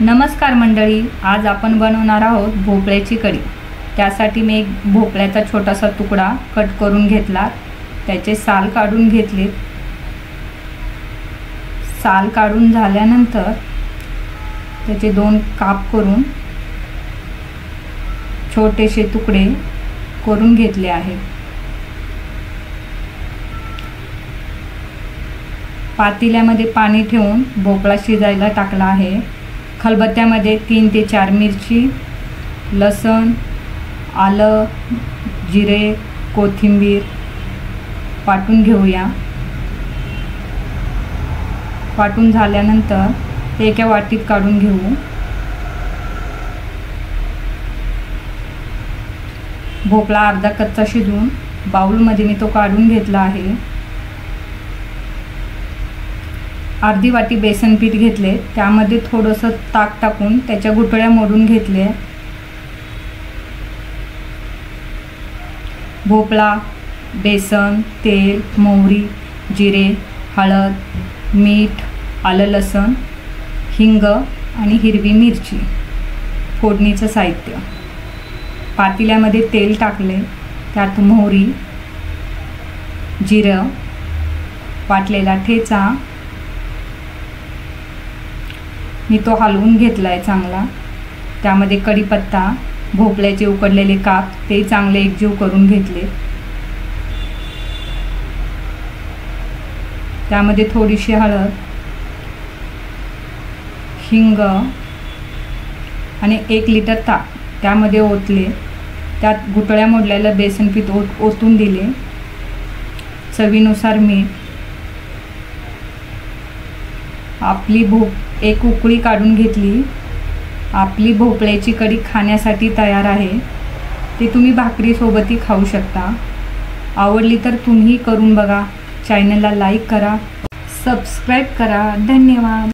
नमस्कार मंडळी, आज आपण बनवणार आहोत भोपळ्याची कढी। त्यासाठी मी एक भोपळ्याचा छोटासा तुकडा कट करून घेतला, त्याचे साल काढून घेतले। साल काढून झाल्यानंतर त्याचे दोन काप करून छोटेसे तुकडे करून घेतले आहेत। पातेल्यामध्ये पाणी ठेवून भोपळा शिजायला टाकला आहे। खलबत्त्यामध्ये 3 ते 4 मिरची, लसूण, आलं, जिरे, कोथिंबीर वाटून घेऊया। वाटून झाल्यानंतर ते एका वाटीत काढून घेऊ। भोपळा अर्धा कच्चा शिजवून बाउलमध्ये मी तो काढून घेतला आहे। अर्धी वाटी बेसन पीठ घेतले, त्यामध्ये थोडंसं ताक टाकून त्याच्या गुठळ्या मोडून घेतले। भोपळा, बेसन, तेल, मोहरी, जिरे, हळद, मीठ, आलं लसूण, हिंग आणि हिरवी मिरची फोडणीचं साहित्य। पातेल्यामध्ये तेल टाकले, त्यात मोहरी, जिरं, वाटलेला ठेचा मी तो हलवून घेतला आहे चांगला। त्यामध्ये कढीपत्ता, भोपळ्याचे उकडलेले काप ते चांगले एकजीव करून घेतले। त्यामध्ये थोडीशी हळद, हिंग आणि 1 लिटर ताक त्यामध्ये ओतले। त्यात गुठळ्या मोडलेलं बेसन पीठ ओतून दिले। चवीनुसार मीठ। आपली एक उकळी काढून घेतली। आपली भोपळ्याची कढी खाण्यासाठी तयार आहे। ते तुम्ही भाकरीसोबतही खाऊ शकता। आवडली तर तुम्ही करून बघा। चॅनलला लाईक करा, सबस्क्राईब करा। धन्यवाद।